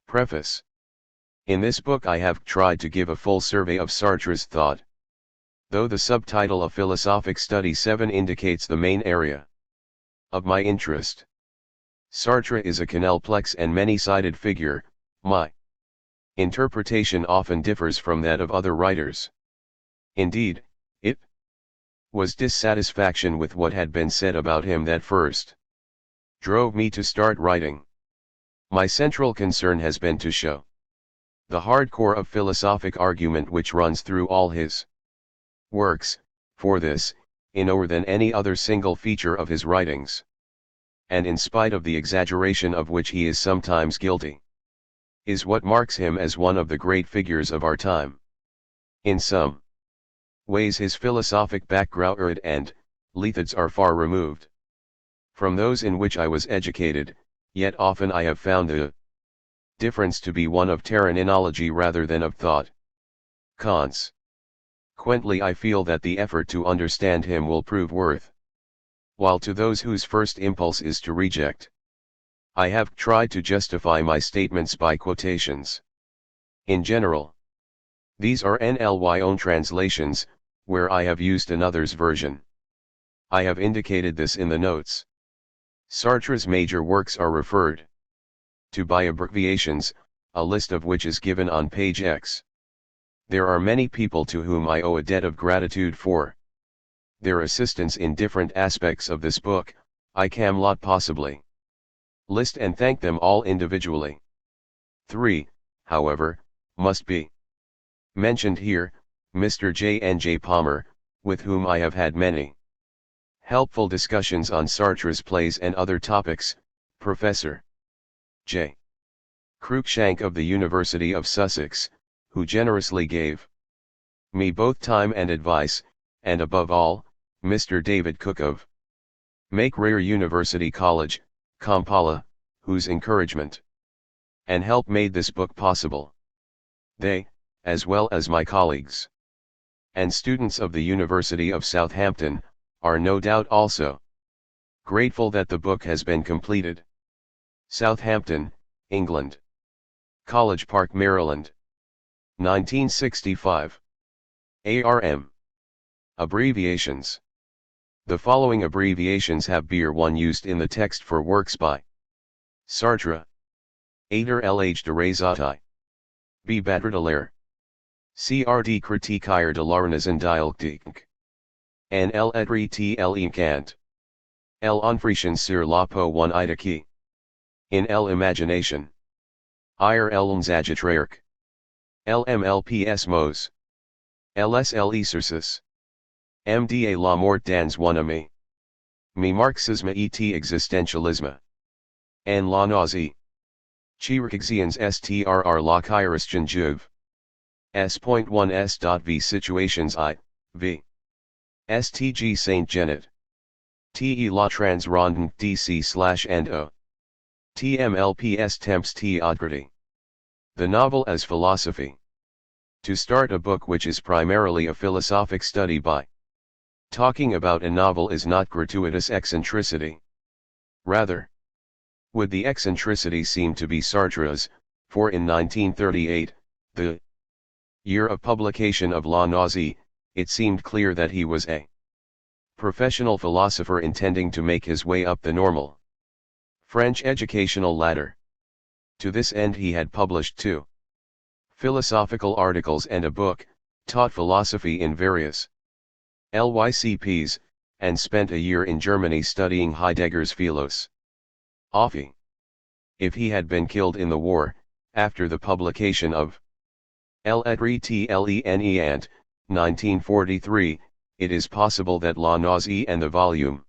Preface. In this book I have tried to give a full survey of Sartre's thought. Though the subtitle of Philosophic Study 7 indicates the main area of my interest. Sartre is a complex and many-sided figure. My interpretation often differs from that of other writers. Indeed, it was dissatisfaction with what had been said about him that first drove me to start writing. My central concern has been to show the hardcore of philosophic argument which runs through all his works, for this, in more than any other single feature of his writings, and in spite of the exaggeration of which he is sometimes guilty, is what marks him as one of the great figures of our time. In some ways his philosophic background and methods are far removed from those in which I was educated, yet often I have found the difference to be one of terminology rather than of thought. Consequently I feel that the effort to understand him will prove worth while to those whose first impulse is to reject. I have tried to justify my statements by quotations. In general, these are NLY own translations, where I have used another's version. I have indicated this in the notes. Sartre's major works are referred to by abbreviations, a list of which is given on page X. There are many people to whom I owe a debt of gratitude for their assistance in different aspects of this book. I cannot possibly list and thank them all individually. 3, however, must be mentioned here: Mr. J. N. J. Palmer, with whom I have had many helpful discussions on Sartre's plays and other topics, Professor J. Cruikshank of the University of Sussex, who generously gave me both time and advice, and above all, Mr. David Cook of Makerere University College, Kampala, whose encouragement and help made this book possible. They, as well as my colleagues and students of the University of Southampton, are no doubt also grateful that the book has been completed. Southampton, England. College Park, Maryland. 1965. ARM. Abbreviations. The following abbreviations have been one used in the text for works by Sartre. Ader LH de Rezati. B. Badradelaire. CRD Critiqueur de l'Organisation Dialectique. N. L. Edry T. L. Kant. L. Onfrichen sur la peau one idaki. In L. Imagination. Ir L. Agitreerk. LMLPS Mos. LSL Exercice. MDA la mort dans one ami. Mi Marxisme et existentialisme. En la nausée. Chirurgiens strr la Christian Juve. S.1s.v Situations I, v. STG Saint Genet. Te la transrondant DC/&O. TMLPS Temps Théâtre. The novel as philosophy. To start a book which is primarily a philosophic study by talking about a novel is not gratuitous eccentricity. Rather, would the eccentricity seem to be Sartre's, for in 1938, the year of publication of La Nausée, it seemed clear that he was a professional philosopher intending to make his way up the normal French educational ladder. To this end he had published 2 philosophical articles and a book, taught philosophy in various LYCPs, and spent a year in Germany studying Heidegger's Philosophie. If he had been killed in the war, after the publication of L'Être Tlene and 1943, it is possible that La Nausée and the volume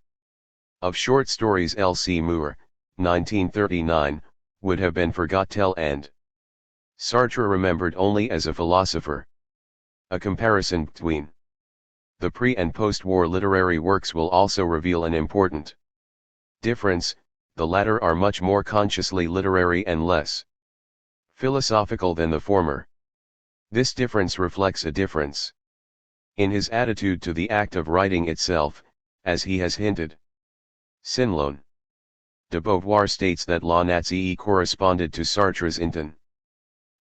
of short stories L.C. Moore, 1939, would have been forgotten and Sartre remembered only as a philosopher. A comparison between the pre- and post-war literary works will also reveal an important difference: the latter are much more consciously literary and less philosophical than the former. This difference reflects a difference in his attitude to the act of writing itself, as he has hinted. Sinlon de Beauvoir states that La Nausée corresponded to Sartre's intent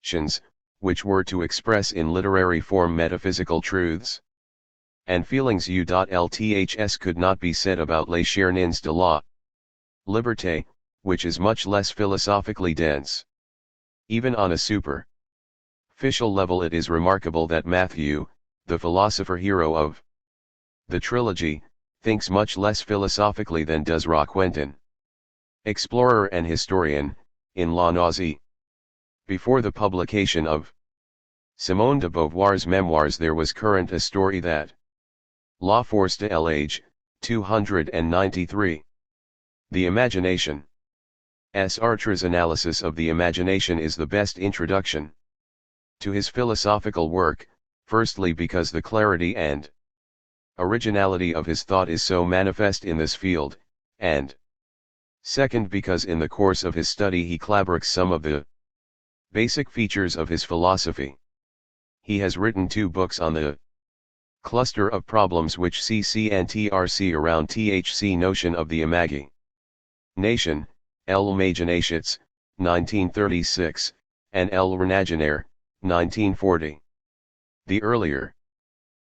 tions, which were to express in literary form metaphysical truths and feelings u.lths could not be said about les chernins de la liberté, which is much less philosophically dense. Even on a superficial level it is remarkable that Matthew, the philosopher hero of the trilogy, thinks much less philosophically than does Roquentin. Explorer and historian, in La Nausée. Before the publication of Simone de Beauvoir's memoirs there was current a story that La Force de l'Age, 293. The imagination. Sartre's analysis of the imagination is the best introduction to his philosophical work, firstly because the clarity and originality of his thought is so manifest in this field, and second because in the course of his study he clabrics some of the basic features of his philosophy. He has written 2 books on the cluster of problems which CCNTRC around THC notion of the imagination, L'Imaginatiets, 1936, and L'Imaginaire, 1940. The earlier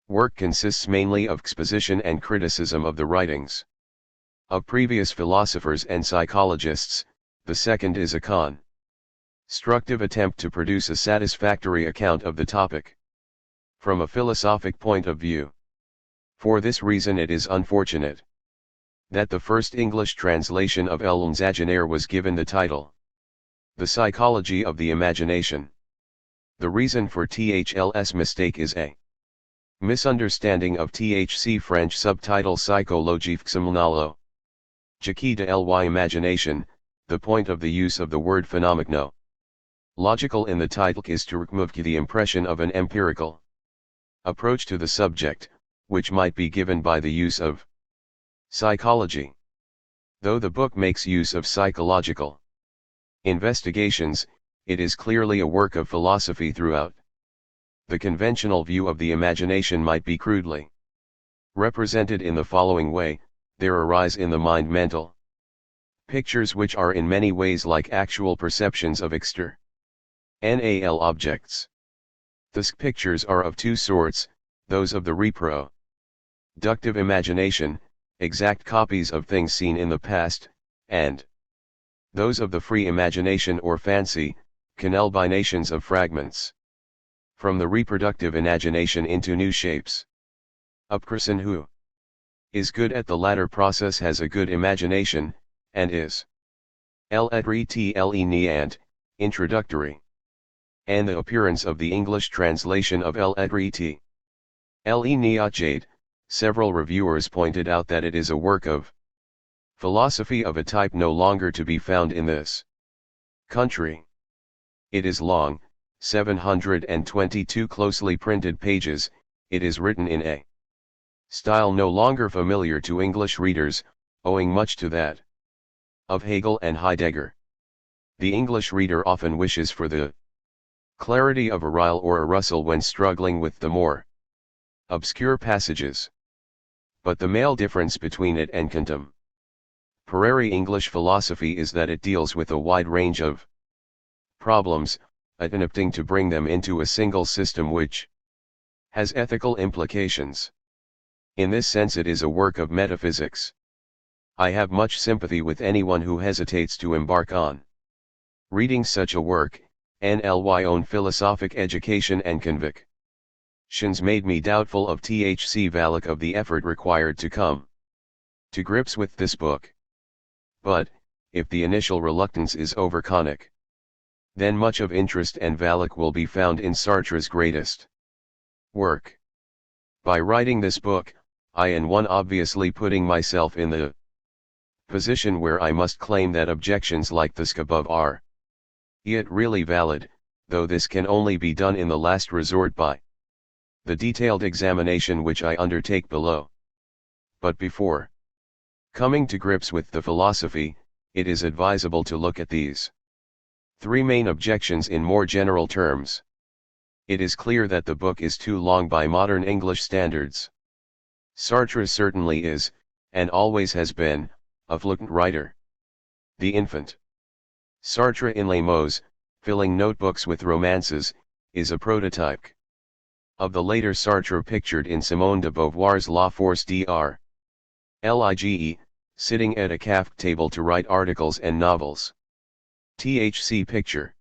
work consists mainly of exposition and criticism of the writings of previous philosophers and psychologists. The second is a constructive attempt to produce a satisfactory account of the topic from a philosophic point of view. For this reason it is unfortunate that the first English translation of L'Imaginaire was given the title The Psychology of the Imagination. The reason for THL's mistake is a misunderstanding of THC French subtitle Psychologie phénoménale de l'imagination. The point of the use of the word phénoméno logical in the title is to remove the impression of an empirical approach to the subject, which might be given by the use of psychology. Though the book makes use of psychological investigations, it is clearly a work of philosophy throughout. The conventional view of the imagination might be crudely represented in the following way: there arise in the mind mental pictures which are in many ways like actual perceptions of external objects. These pictures are of 2 sorts, those of the reproductive imagination, exact copies of things seen in the past, and those of the free imagination or fancy, conelbinations of fragments from the reproductive imagination into new shapes. A person who is good at the latter process has a good imagination, and is l'être introductory. And the appearance of the English translation of l'être jade, several reviewers pointed out that it is a work of philosophy of a type no longer to be found in this country. It is long, 722 closely printed pages. It is written in a style no longer familiar to English readers, owing much to that of Hegel and Heidegger. The English reader often wishes for the clarity of a Ryle or a Russell when struggling with the more obscure passages. But the main difference between it and contemporary English philosophy is that it deals with a wide range of problems, attempting to bring them into a single system which has ethical implications. In this sense it is a work of metaphysics. I have much sympathy with anyone who hesitates to embark on reading such a work. NLY own philosophic education and convictions made me doubtful of THC Valak of the effort required to come to grips with this book. But, if the initial reluctance is overconic, then much of interest and Valak will be found in Sartre's greatest work. By writing this book, I am obviously putting myself in the position where I must claim that objections like this above are yet really valid, though this can only be done in the last resort by the detailed examination which I undertake below. But before coming to grips with the philosophy, it is advisable to look at these 3 main objections in more general terms. It is clear that the book is too long by modern English standards. Sartre certainly is, and always has been, a fluent writer. The infant Sartre in Les Mots, filling notebooks with romances, is a prototype of the later Sartre pictured in Simone de Beauvoir's La Force Dr. Lige, sitting at a café table to write articles and novels. THC picture.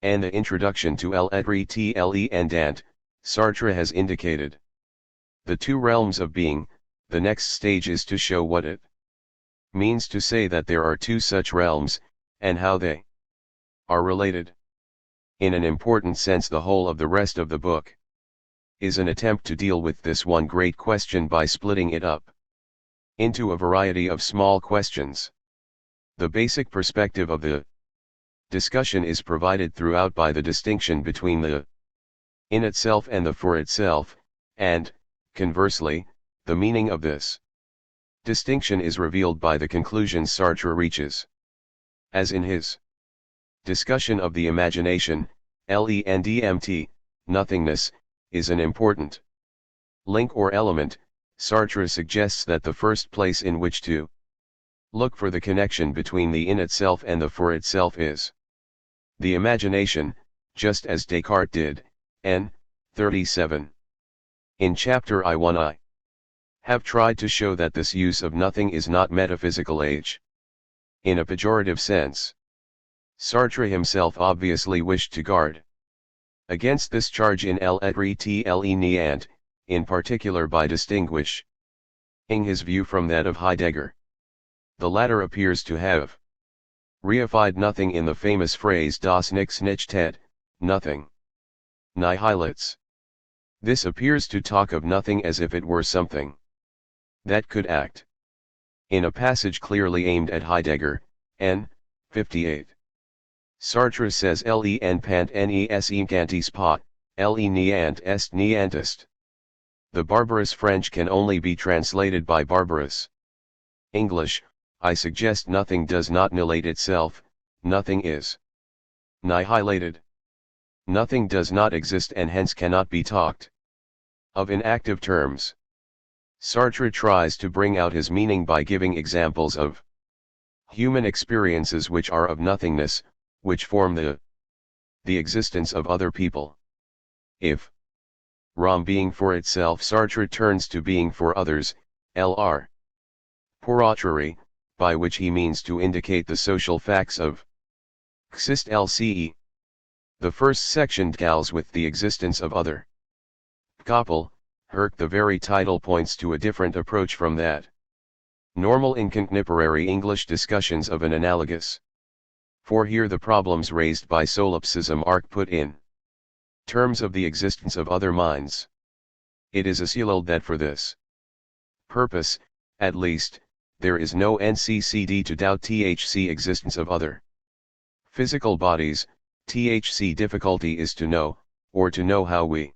And the introduction to L'être tle and Dant, Sartre has indicated the two realms of being. The next stage is to show what it means to say that there are two such realms, and how they are related. In an important sense, the whole of the rest of the book is an attempt to deal with this one great question by splitting it up into a variety of small questions. The basic perspective of the discussion is provided throughout by the distinction between the in itself and the for itself, and, conversely, the meaning of this distinction is revealed by the conclusions Sartre reaches. As in his discussion of the imagination, l'endmt, nothingness, is an important link or element. Sartre suggests that the first place in which to look for the connection between the in itself and the for itself is the imagination, just as Descartes did, n. 37. In chapter I1 I have tried to show that this use of nothing is not metaphysical age in a pejorative sense. Sartre himself obviously wished to guard against this charge in L'être tle niant, in particular by distinguishing his view from that of Heidegger. The latter appears to have reified nothing in the famous phrase das Nichts nicht, nothing nihilits. This appears to talk of nothing as if it were something that could act. In a passage clearly aimed at Heidegger, n. 58. Sartre says len pant nes incantis pot, le niant est niantist. The barbarous French can only be translated by barbarous English. I suggest nothing does not nihilate itself, nothing is nihilated. Nothing does not exist and hence cannot be talked of in active terms. Sartre tries to bring out his meaning by giving examples of human experiences which are of nothingness, which form the existence of other people. If Ram being for itself, Sartre turns to being for others, lr. pour autrui, by which he means to indicate the social facts of exist lce. The first section deals with the existence of other people. Herc, the very title, points to a different approach from that normal in contemporary English discussions of an analogous. For here the problems raised by solipsism are put in terms of the existence of other minds. It is assumed that for this purpose, at least, there is no necessity to doubt THC existence of other physical bodies. THC difficulty is to know, or to know how we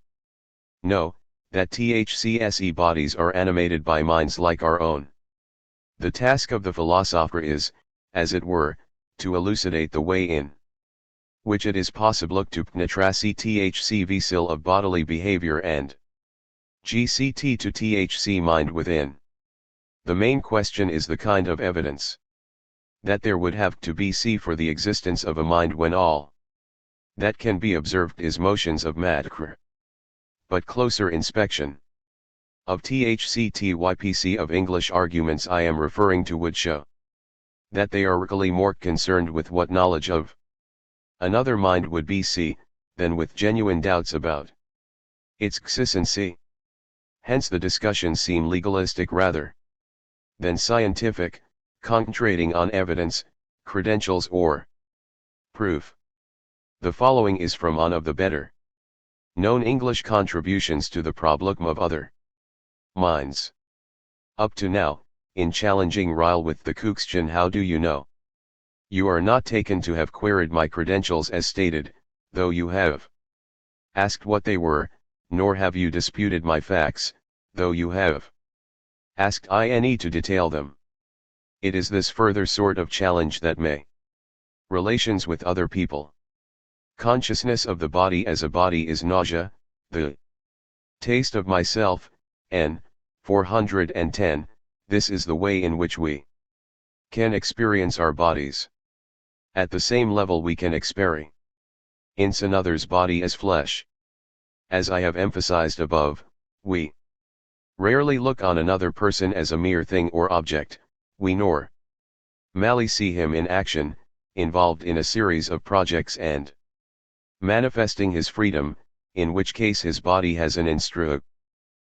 know, that THCSE bodies are animated by minds like our own. The task of the philosopher is, as it were, to elucidate the way in which it is possible to penetrasi THC visil of bodily behavior and GCT to THC mind within. The main question is the kind of evidence that there would have to be for the existence of a mind when all that can be observed is motions of matter. But closer inspection of THC-TYPC of English arguments I am referring to would show that they are really more concerned with what knowledge of another mind would be than with genuine doubts about its existency. Hence the discussions seem legalistic rather than scientific, concentrating on evidence, credentials or proof. The following is from one of the better known English contributions to the problem of other minds. Up to now, in challenging Ryle with the question how do you know? You are not taken to have queried my credentials as stated, though you have asked what they were, nor have you disputed my facts, though you have asked INE to detail them. It is this further sort of challenge that may relations with other people. Consciousness of the body as a body is nausea, the taste of myself, n. 410, this is the way in which we can experience our bodies. At the same level we can experience ince another's body as flesh. As I have emphasized above, we rarely look on another person as a mere thing or object, we nor merely see him in action, involved in a series of projects and manifesting his freedom, in which case his body has an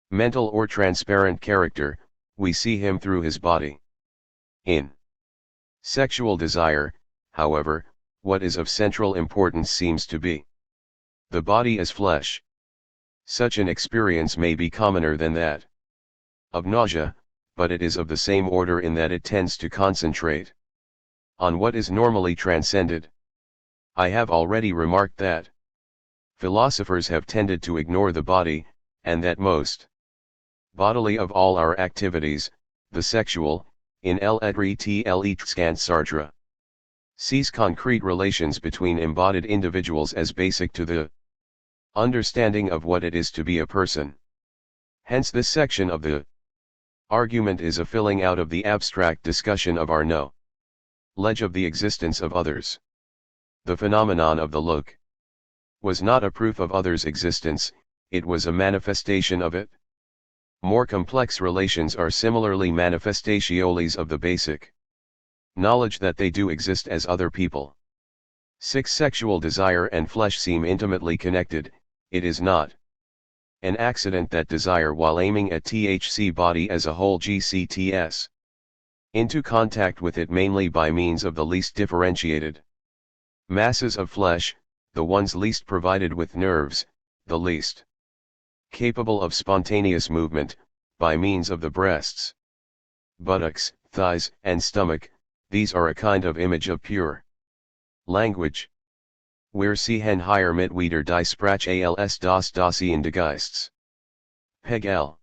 mental or transparent character, we see him through his body. In sexual desire, however, what is of central importance seems to be the body as flesh. Such an experience may be commoner than that of nausea, but it is of the same order in that it tends to concentrate on what is normally transcended. I have already remarked that philosophers have tended to ignore the body, and that most bodily of all our activities, the sexual, in l'être SARTRE, sees concrete relations between embodied individuals as basic to the understanding of what it is to be a person. Hence this section of the argument is a filling out of the abstract discussion of our knowledge of the existence of others. The phenomenon of the look was not a proof of others' existence, it was a manifestation of it. More complex relations are similarly manifestationes of the basic knowledge that they do exist as other people. 6. Sexual desire and flesh seem intimately connected. It is not an accident that desire while aiming at THC body as a whole GCTS into contact with it mainly by means of the least differentiated masses of flesh, the ones least provided with nerves, the least capable of spontaneous movement, by means of the breasts, buttocks, thighs, and stomach. These are a kind of image of pure language. Wir sehen hier mit wieder die Sprache als das in de Geists. Peg L.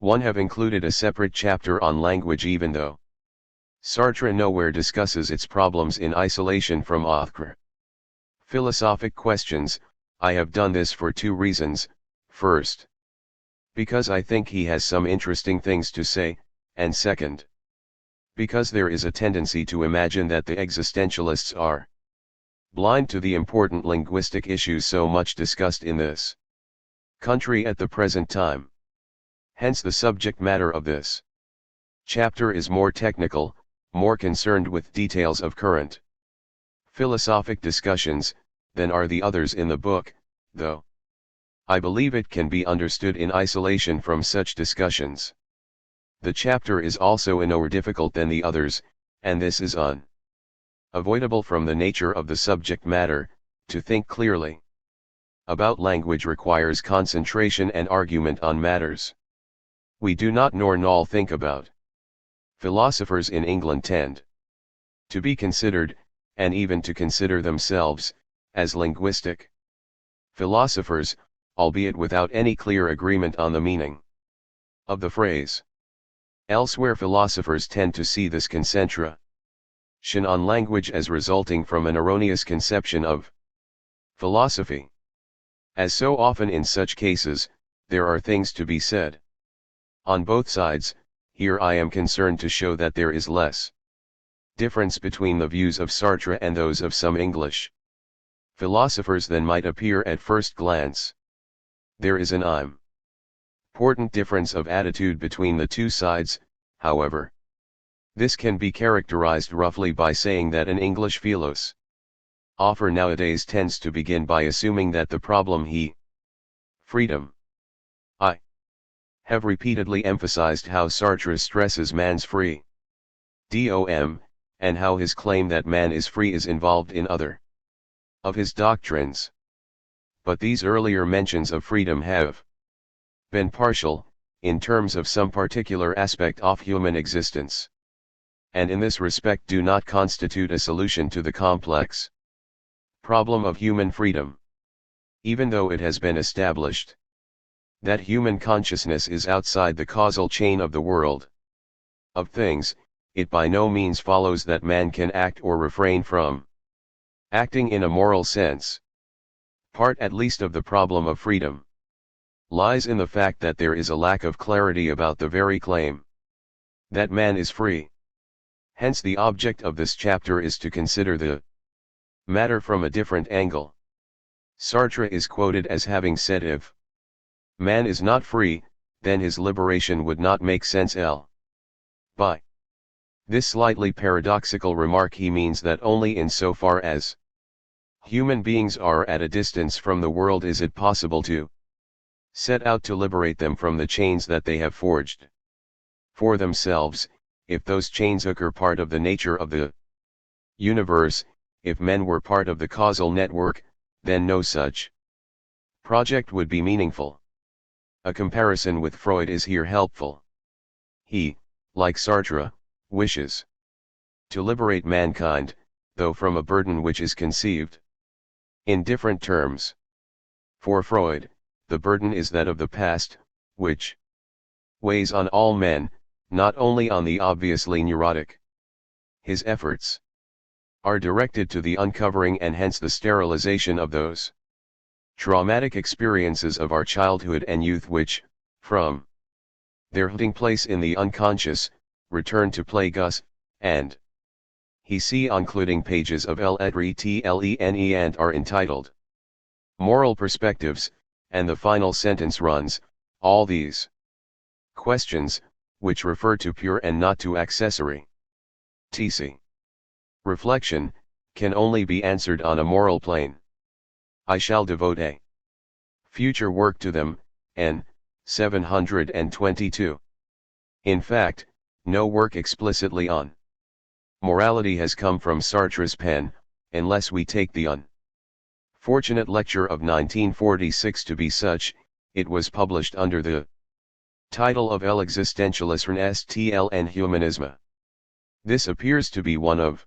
1 have included a separate chapter on language even though Sartre nowhere discusses its problems in isolation from autres philosophic questions. I have done this for two reasons. First, because I think he has some interesting things to say, and second, because there is a tendency to imagine that the existentialists are blind to the important linguistic issues so much discussed in this country at the present time. Hence the subject matter of this chapter is more technical, more concerned with details of current philosophic discussions, than are the others in the book, though I believe it can be understood in isolation from such discussions. The chapter is also more difficult than the others, and this is unavoidable from the nature of the subject matter. To think clearly about language requires concentration and argument on matters we do not nor null think about. Philosophers in England tend to be considered, and even to consider themselves, as linguistic philosophers, albeit without any clear agreement on the meaning of the phrase. Elsewhere philosophers tend to see this concentration on language as resulting from an erroneous conception of philosophy. As so often in such cases, there are things to be said on both sides. Here I am concerned to show that there is less difference between the views of Sartre and those of some English philosophers than might appear at first glance. There is an important difference of attitude between the two sides, however. This can be characterized roughly by saying that an English philosopher nowadays tends to begin by assuming that the problem freedom. I have repeatedly emphasized how Sartre stresses man's freedom, and how his claim that man is free is involved in other of his doctrines. But these earlier mentions of freedom have been partial, in terms of some particular aspect of human existence, and in this respect do not constitute a solution to the complex problem of human freedom. Even though it has been established that human consciousness is outside the causal chain of the world of things, it by no means follows that man can act or refrain from acting in a moral sense. Part at least of the problem of freedom lies in the fact that there is a lack of clarity about the very claim that man is free. Hence the object of this chapter is to consider the matter from a different angle. Sartre is quoted as having said, if man is not free, then his liberation would not make sense. By this slightly paradoxical remark he means that only insofar as human beings are at a distance from the world is it possible to set out to liberate them from the chains that they have forged for themselves. If those chains occur part of the nature of the universe, if men were part of the causal network, then no such project would be meaningful. A comparison with Freud is here helpful. He, like Sartre, wishes to liberate mankind, though from a burden which is conceived in different terms. For Freud, the burden is that of the past, which weighs on all men, not only on the obviously neurotic. His efforts are directed to the uncovering and hence the sterilization of those traumatic experiences of our childhood and youth which, from their hiding place in the unconscious, return to plague us, and he see concluding pages of Lettre and are entitled Moral Perspectives, and the final sentence runs, all these questions, which refer to pure and not to accessory tc reflection, can only be answered on a moral plane. I shall devote a future work to them, n. 722. In fact, no work explicitly on morality has come from Sartre's pen, unless we take the unfortunate lecture of 1946 to be such. It was published under the title of L'existentialisme stl and humanisme. This appears to be one of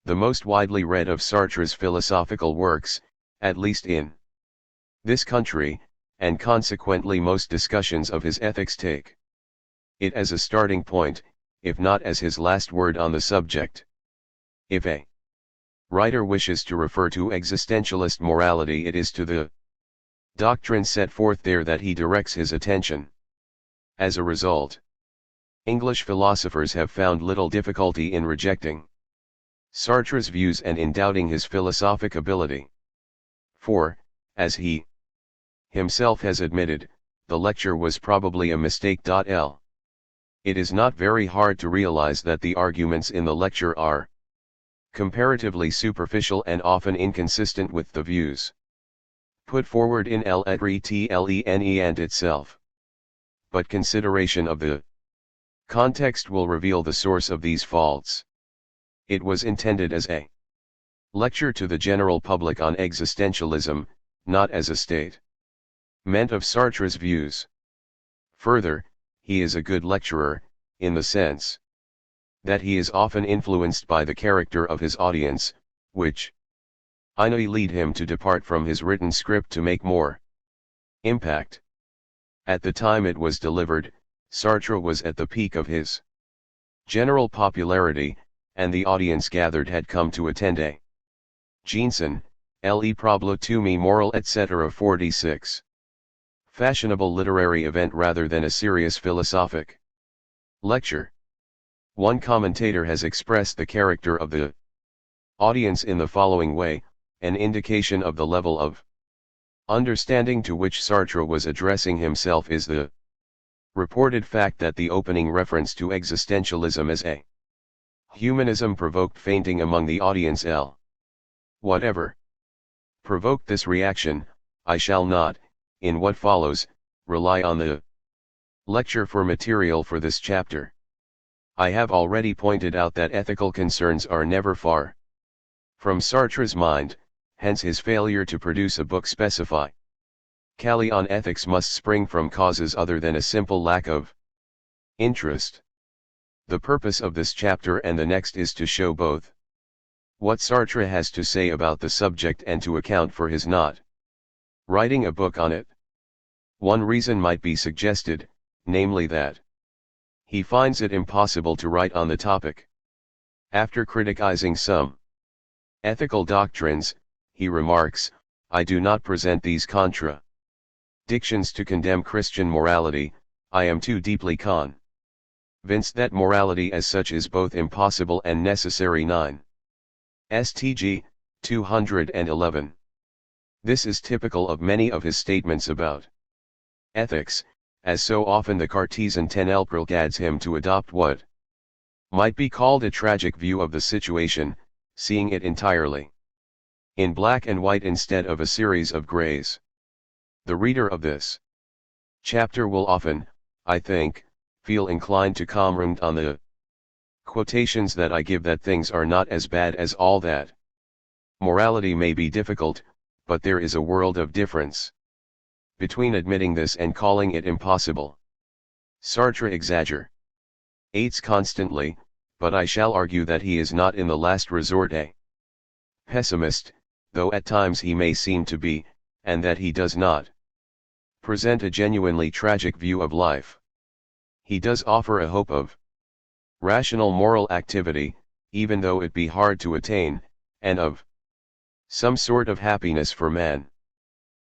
the most widely read of Sartre's philosophical works, at least in this country, and consequently most discussions of his ethics take it as a starting point, if not as his last word on the subject. If a writer wishes to refer to existentialist morality, it is to the doctrine set forth there that he directs his attention. As a result, English philosophers have found little difficulty in rejecting Sartre's views and in doubting his philosophic ability. For, as he himself has admitted, the lecture was probably a mistake. It is not very hard to realize that the arguments in the lecture are comparatively superficial and often inconsistent with the views put forward in Lettre and itself. But consideration of the context will reveal the source of these faults. It was intended as a lecture to the general public on existentialism, not as a statement of Sartre's views. Further, he is a good lecturer, in the sense that he is often influenced by the character of his audience, which may lead him to depart from his written script to make more impact. At the time it was delivered, Sartre was at the peak of his general popularity, and the audience gathered had come to attend a Jensen, Le Problo to me moral etc. 46. Fashionable literary event rather than a serious philosophic lecture. One commentator has expressed the character of the audience in the following way: an indication of the level of understanding to which Sartre was addressing himself is the reported fact that the opening reference to existentialism as a humanism provoked fainting among the audience. Whatever provoked this reaction, I shall not, in what follows, rely on the lecture for material for this chapter. I have already pointed out that ethical concerns are never far from Sartre's mind, hence his failure to produce a book specifically on ethics must spring from causes other than a simple lack of interest. The purpose of this chapter and the next is to show both what Sartre has to say about the subject and to account for his not writing a book on it. One reason might be suggested, namely that he finds it impossible to write on the topic. After criticizing some ethical doctrines, he remarks, I do not present these contradictions to condemn Christian morality, I am too deeply convinced that morality as such is both impossible and necessary. 9. STG, 211. This is typical of many of his statements about ethics, as so often the Cartesian tenelpril guides him to adopt what might be called a tragic view of the situation, seeing it entirely in black and white instead of a series of grays. The reader of this chapter will often, I think, feel inclined to comment on the quotations that I give that things are not as bad as all that. Morality may be difficult, but there is a world of difference between admitting this and calling it impossible. Sartre exaggerates constantly, but I shall argue that he is not in the last resort a pessimist, though at times he may seem to be, and that he does not present a genuinely tragic view of life. He does offer a hope of rational moral activity, even though it be hard to attain, and of some sort of happiness for man.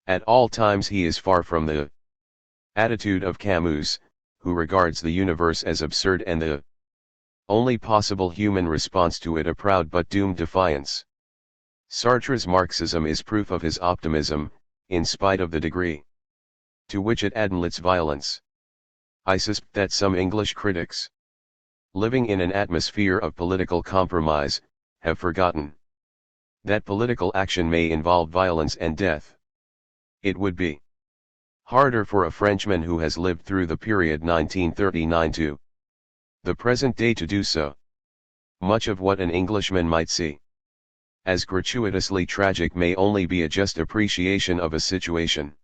At all times he is far from the attitude of Camus, who regards the universe as absurd and the only possible human response to it a proud but doomed defiance. Sartre's Marxism is proof of his optimism, in spite of the degree to which it admits violence. I suspect that some English critics, living in an atmosphere of political compromise, have forgotten that political action may involve violence and death. It would be harder for a Frenchman who has lived through the period 1939 to the present day to do so. Much of what an Englishman might see as gratuitously tragic may only be a just appreciation of a situation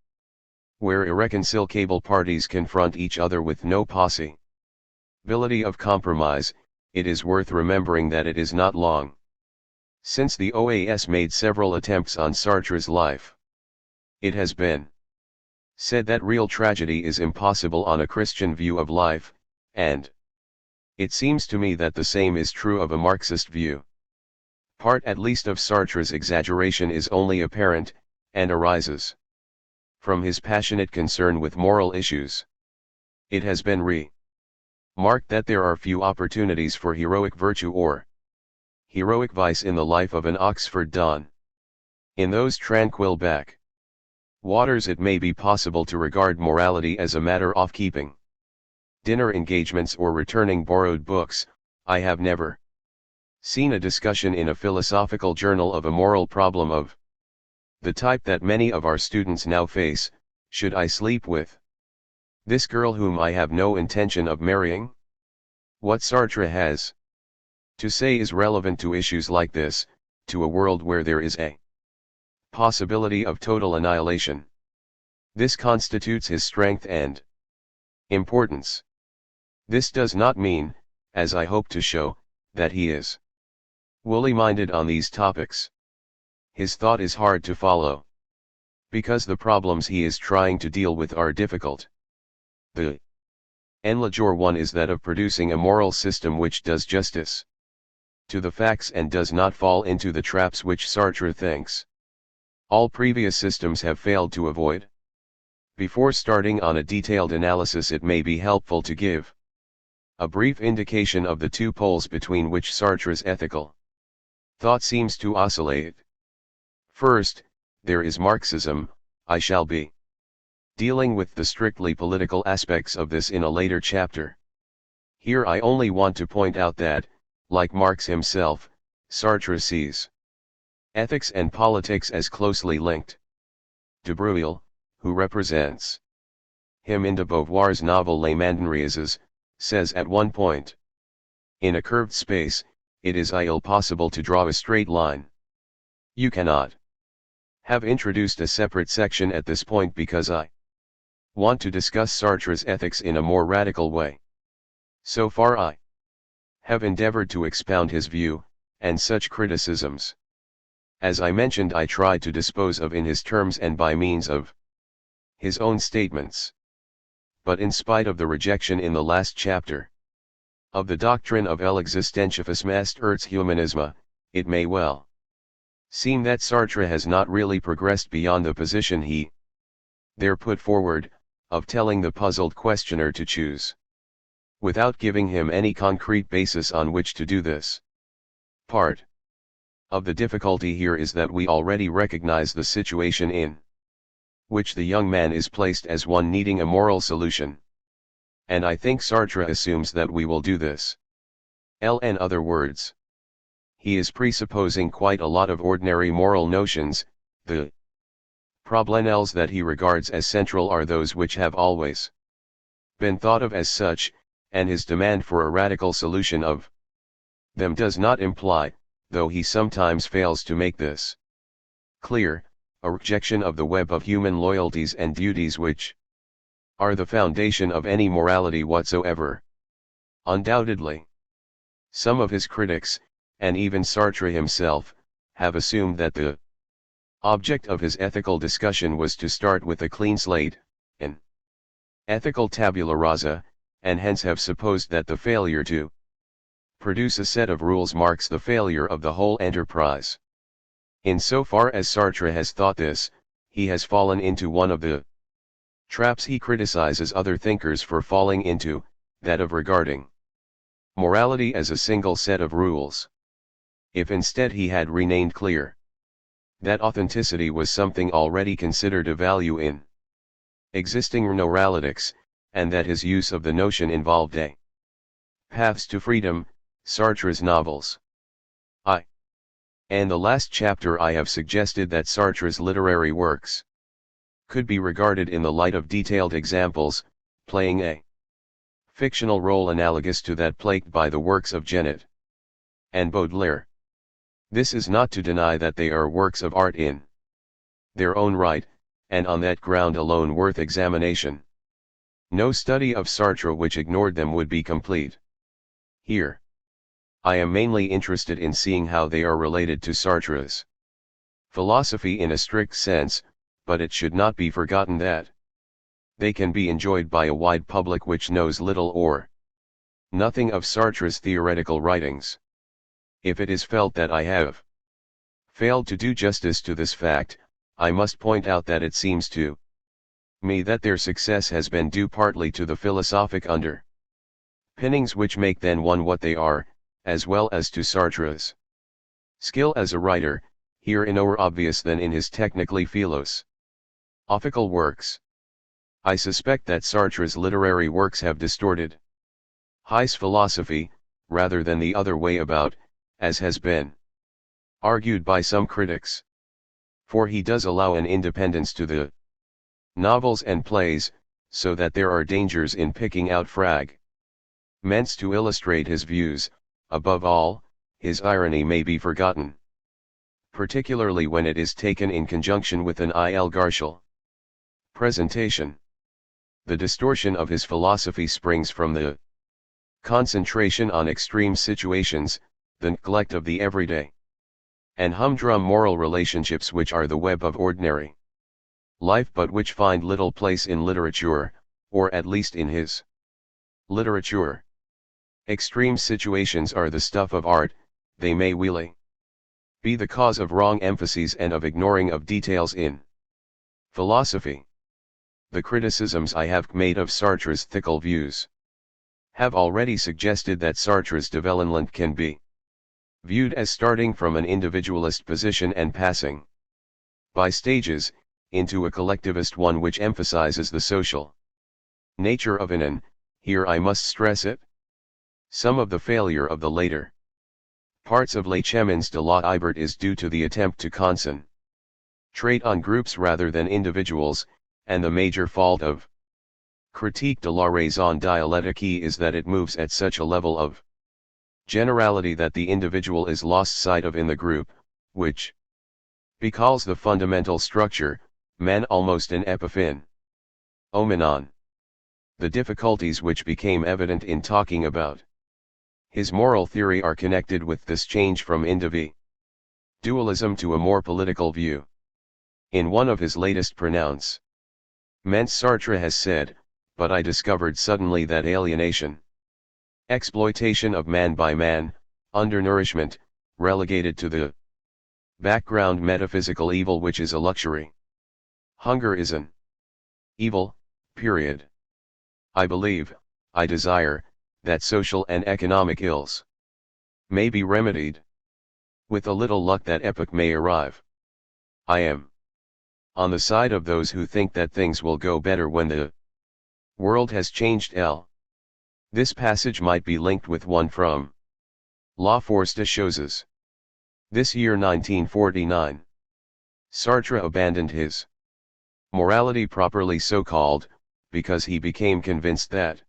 where irreconcilable parties confront each other with no possibility of compromise. It is worth remembering that it is not long since the OAS made several attempts on Sartre's life. It has been said that real tragedy is impossible on a Christian view of life, and it seems to me that the same is true of a Marxist view. Part at least of Sartre's exaggeration is only apparent, and arises from his passionate concern with moral issues. It has been remarked that there are few opportunities for heroic virtue or heroic vice in the life of an Oxford Don. In those tranquil back waters it may be possible to regard morality as a matter of keeping dinner engagements or returning borrowed books. I have never seen a discussion in a philosophical journal of a moral problem of the type that many of our students now face. Should I sleep with this girl whom I have no intention of marrying? What Sartre has to say is relevant to issues like this, to a world where there is a possibility of total annihilation. This constitutes his strength and importance. This does not mean, as I hope to show, that he is woolly-minded on these topics. His thought is hard to follow, because the problems he is trying to deal with are difficult. The enlageur one is that of producing a moral system which does justice to the facts and does not fall into the traps which Sartre thinks all previous systems have failed to avoid. Before starting on a detailed analysis, it may be helpful to give a brief indication of the two poles between which Sartre's ethical thought seems to oscillate. First, there is Marxism. I shall be dealing with the strictly political aspects of this in a later chapter. Here I only want to point out that, like Marx himself, Sartre sees ethics and politics as closely linked. De Breuil, who represents him in de Beauvoir's novel Les Mandarines, says at one point, "In a curved space, it is impossible to draw a straight line. You cannot have introduced a separate section at this point because I want to discuss Sartre's ethics in a more radical way. So far I have endeavored to expound his view, and such criticisms as I mentioned I try to dispose of in his terms and by means of his own statements. But in spite of the rejection in the last chapter of the doctrine of l'existentialisme est humanisme, it may well seem that Sartre has not really progressed beyond the position he there put forward, of telling the puzzled questioner to choose, without giving him any concrete basis on which to do this. Part of the difficulty here is that we already recognize the situation in which the young man is placed as one needing a moral solution. And I think Sartre assumes that we will do this. In other words, he is presupposing quite a lot of ordinary moral notions. The problems that he regards as central are those which have always been thought of as such, and his demand for a radical solution of them does not imply, though he sometimes fails to make this clear, a rejection of the web of human loyalties and duties which are the foundation of any morality whatsoever. Undoubtedly, some of his critics, and even Sartre himself, have assumed that the object of his ethical discussion was to start with a clean slate, an ethical tabula rasa, and hence have supposed that the failure to produce a set of rules marks the failure of the whole enterprise. In so far as Sartre has thought this, he has fallen into one of the traps he criticizes other thinkers for falling into, that of regarding morality as a single set of rules. If instead he had remained clear that authenticity was something already considered of value in existing neurolytics, and that his use of the notion involved a paths to freedom, Sartre's novels. And the last chapter I have suggested that Sartre's literary works could be regarded in the light of detailed examples, playing a fictional role analogous to that played by the works of Genet and Baudelaire. This is not to deny that they are works of art in their own right, and on that ground alone worth examination. No study of Sartre which ignored them would be complete. Here, I am mainly interested in seeing how they are related to Sartre's philosophy in a strict sense, but it should not be forgotten that they can be enjoyed by a wide public which knows little or nothing of Sartre's theoretical writings. If it is felt that I have failed to do justice to this fact, I must point out that it seems to me that their success has been due partly to the philosophic underpinnings which make then one what they are, as well as to Sartre's skill as a writer, here in more obvious than in his technically philosophical works. I suspect that Sartre's literary works have distorted his philosophy, rather than the other way about, as has been argued by some critics. For he does allow an independence to the novels and plays, so that there are dangers in picking out fragments to illustrate his views. Above all, his irony may be forgotten, particularly when it is taken in conjunction with an ilgartial presentation. The distortion of his philosophy springs from the concentration on extreme situations, the neglect of the everyday and humdrum moral relationships which are the web of ordinary life but which find little place in literature, or at least in his literature. Extreme situations are the stuff of art, they may really be the cause of wrong emphases and of ignoring of details in philosophy. The criticisms I have made of Sartre's ethical views have already suggested that Sartre's development can be viewed as starting from an individualist position and passing by stages into a collectivist one which emphasizes the social nature of and here I must stress it. Some of the failure of the later parts of Les Chemins de la Ibert is due to the attempt to concentrate on groups rather than individuals, and the major fault of Critique de la raison dialectique is that it moves at such a level of generality that the individual is lost sight of in the group, which becalls the fundamental structure, man almost an epiphen. Omenon. The difficulties which became evident in talking about his moral theory are connected with this change from individualism to a more political view. In one of his latest pronouncements, Sartre has said, "But I discovered suddenly that alienation, exploitation of man by man, undernourishment, relegated to the background metaphysical evil which is a luxury. Hunger is an evil, period. I believe, I desire, that social and economic ills may be remedied. With a little luck that epoch may arrive. I am on the side of those who think that things will go better when the world has changed. This passage might be linked with one from La Force des Choses. This year 1949. Sartre abandoned his morality, properly so called, because he became convinced that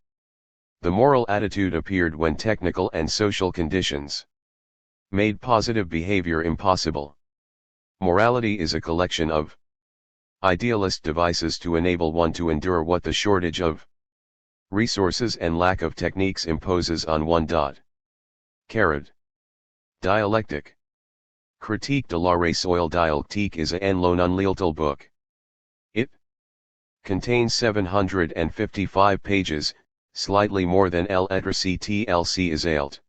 the moral attitude appeared when technical and social conditions made positive behavior impossible. Morality is a collection of idealist devices to enable one to endure what the shortage of resources and lack of techniques imposes on one. Dialectic. Critique de la raison dialectique is a non-lethal book. It contains 755 pages, slightly more than Lettre CTLC is alt.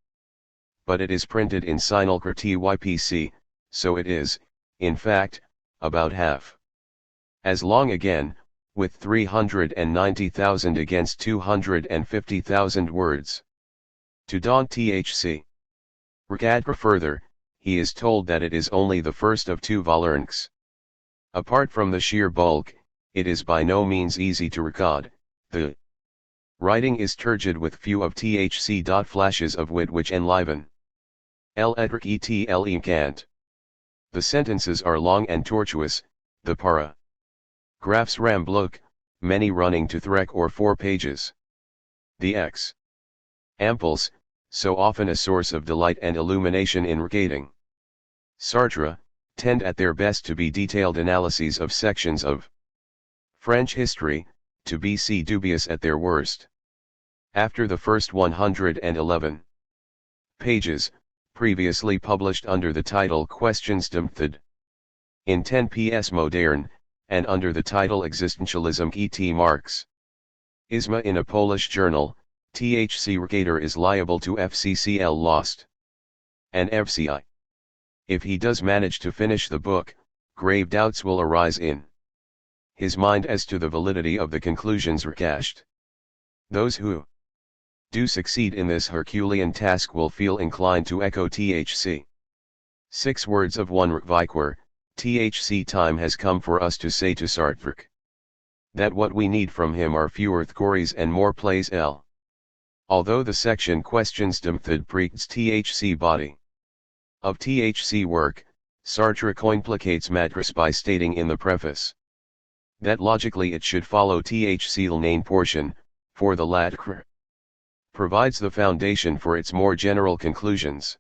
But it is printed in Sinulcre TYPC, so it is, in fact, about half as long again, with 390,000 against 250,000 words. To Don THC. Recadre further, he is told that it is only the first of 2 volumes. Apart from the sheer bulk, it is by no means easy to record. The writing is turgid with few of THC. Flashes of wit which enliven. Lettre et cant. The sentences are long and tortuous, the paragraphs rambluc, many running to 3 or 4 pages. The examples, so often a source of delight and illumination in regading Sartre, tend at their best to be detailed analyses of sections of French history, to be dubious at their worst. After the first 111 pages, previously published under the title Questions de Méthode, in 10 ps moderne, and under the title Existentialism et Marx Isma in a Polish journal, THC Recadre is liable to FCCL lost. And FCI. If he does manage to finish the book, grave doubts will arise in his mind as to the validity of the conclusions recashed. Those who do succeed in this Herculean task will feel inclined to echo THC. 6 words of one Viquer, THC. Time has come for us to say to Sartre that what we need from him are fewer theories and more plays. Although the section Questions de Méthode preacts THC body of THC work, Sartre complicates matters by stating in the preface that logically it should follow THC main portion, for the latter provides the foundation for its more general conclusions.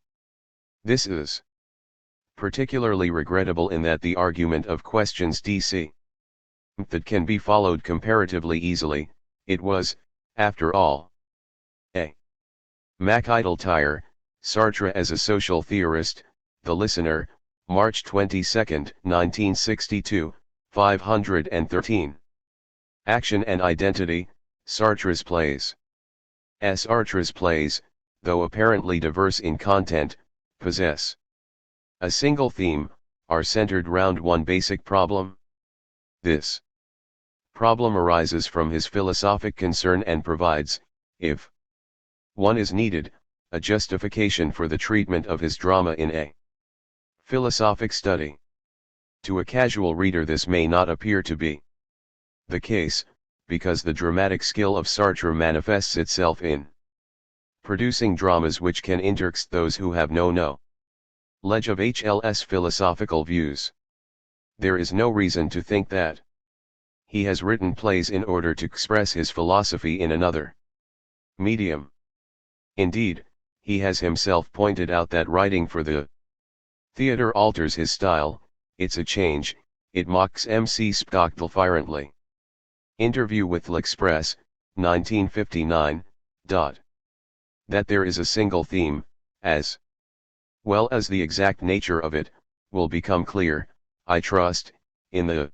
This is particularly regrettable in that the argument of Questions DC that can be followed comparatively easily. It was, after all, a Mac-idle tire. Sartre as a social theorist, The Listener, March 22, 1962, 513. Action and Identity, Sartre's plays. Sartre's plays, though apparently diverse in content, possess a single theme, are centered round one basic problem. This problem arises from his philosophic concern and provides, if one is needed, a justification for the treatment of his drama in a philosophic study. To a casual reader this may not appear to be the case, because the dramatic skill of Sartre manifests itself in producing dramas which can interest those who have no knowledge of HL's philosophical views. There is no reason to think that he has written plays in order to express his philosophy in another medium. Indeed, he has himself pointed out that writing for the theater alters his style. It's a change, it mocks MC Spectacle violently. Interview with L'Express, 1959. That there is a single theme, as well as the exact nature of it, will become clear, I trust, in the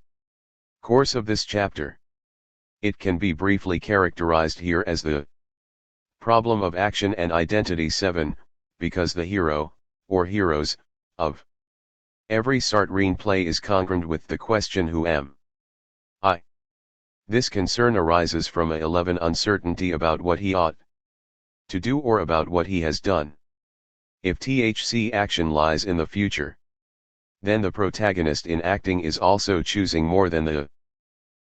course of this chapter. It can be briefly characterized here as the problem of action and identity 7, because the hero, or heroes, of every Sartrine play is congruent with the question who am I. This concern arises from a 11 uncertainty about what he ought to do or about what he has done. If THC action lies in the future, then the protagonist in acting is also choosing more than the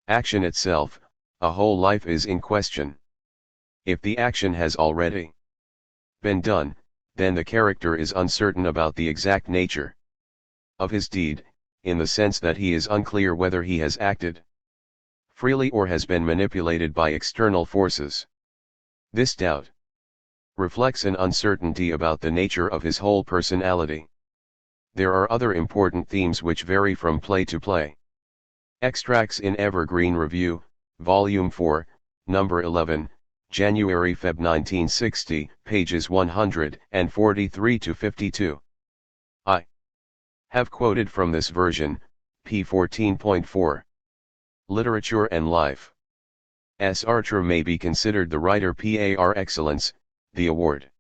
action itself, a whole life is in question. If the action has already been done, then the character is uncertain about the exact nature of his deed, in the sense that he is unclear whether he has acted freely or has been manipulated by external forces. This doubt reflects an uncertainty about the nature of his whole personality. There are other important themes which vary from play to play. Extracts in Evergreen Review, Volume 4, Number 11, January-Feb 1960, pages 143 to 52. I have quoted from this version, p. 14.4. Literature and Life. SARTRE may be considered the writer par excellence. The award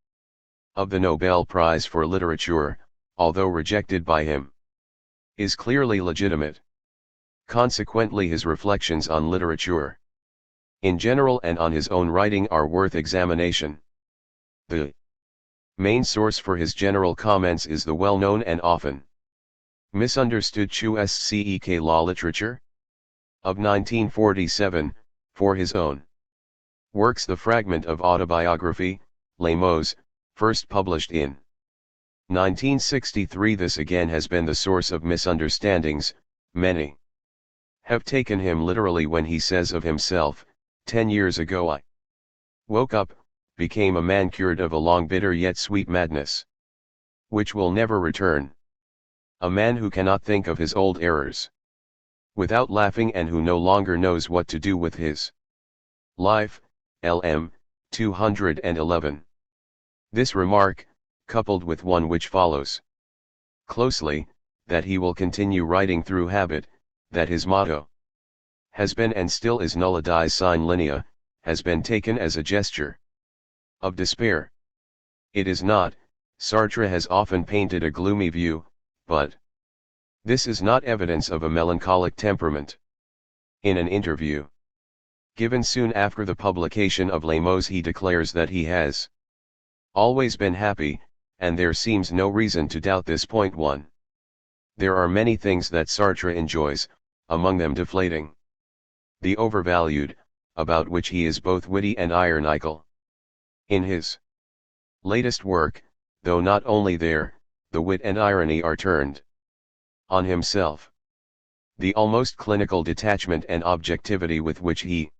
of the Nobel Prize for Literature, although rejected by him, is clearly legitimate. Consequently, his reflections on literature in general and on his own writing are worth examination. The main source for his general comments is the well-known and often misunderstood Chu-Sek law literature of 1947, for his own works the fragment of autobiography, Les Mots, first published in 1963. This again has been the source of misunderstandings. Many have taken him literally when he says of himself, 10 years ago I woke up, became a man cured of a long bitter yet sweet madness, which will never return. A man who cannot think of his old errors without laughing and who no longer knows what to do with his life. LM 211. This remark, coupled with one which follows closely, that he will continue writing through habit, that his motto has been and still is nulla dies sine linea, has been taken as a gesture of despair. It is not. Sartre has often painted a gloomy view, but this is not evidence of a melancholic temperament. In an interview given soon after the publication of Les Mots, he declares that he has always been happy, and there seems no reason to doubt this. Point 1. There are many things that Sartre enjoys, among them deflating the overvalued, about which he is both witty and ironical. In his latest work, though not only there, the wit and irony are turned on himself. The almost clinical detachment and objectivity with which he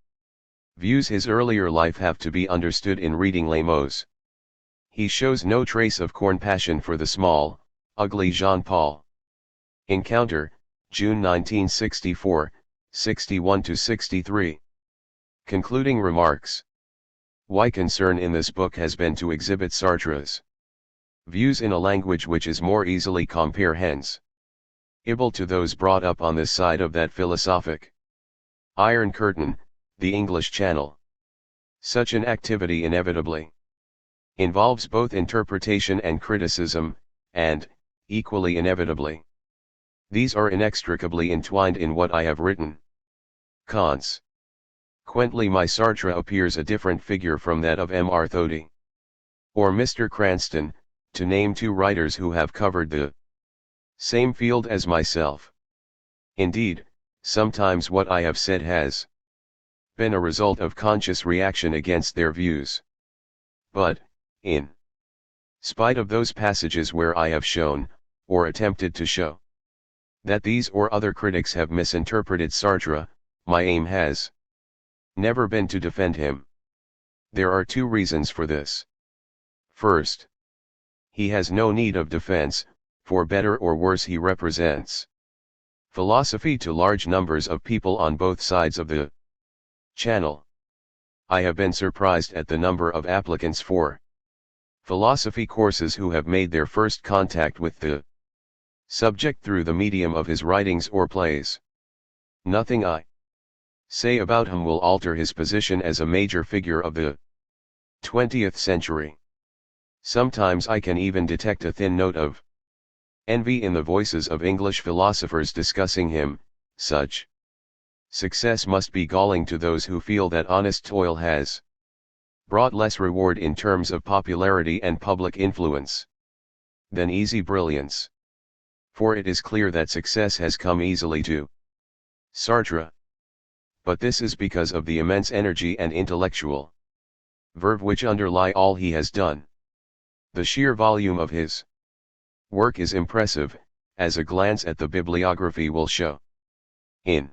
views his earlier life have to be understood in reading Les Mots. He shows no trace of corn passion for the small, ugly Jean-Paul. Encounter, June 1964, 61-63. Concluding remarks. My concern in this book has been to exhibit Sartre's views in a language which is more easily comprehensible to those brought up on this side of that philosophic Iron Curtain, the English Channel. Such an activity inevitably involves both interpretation and criticism, and, equally inevitably, these are inextricably entwined in what I have written. Consequently, my Sartre appears a different figure from that of M. R. Thody or Mr. Cranston, to name two writers who have covered the same field as myself. Indeed, sometimes what I have said has been a result of conscious reaction against their views. But, in spite of those passages where I have shown, or attempted to show, that these or other critics have misinterpreted Sartre, my aim has never been to defend him. There are two reasons for this. First, he has no need of defense, for better or worse he represents philosophy to large numbers of people on both sides of the channel. I have been surprised at the number of applicants for philosophy courses who have made their first contact with the subject through the medium of his writings or plays. Nothing I say about him will alter his position as a major figure of the 20th century. Sometimes I can even detect a thin note of envy in the voices of English philosophers discussing him. Such success must be galling to those who feel that honest toil has brought less reward in terms of popularity and public influence. than easy brilliance. For it is clear that success has come easily to Sartre. But this is because of the immense energy and intellectual verve which underlie all he has done. The sheer volume of his work is impressive, as a glance at the bibliography will show. In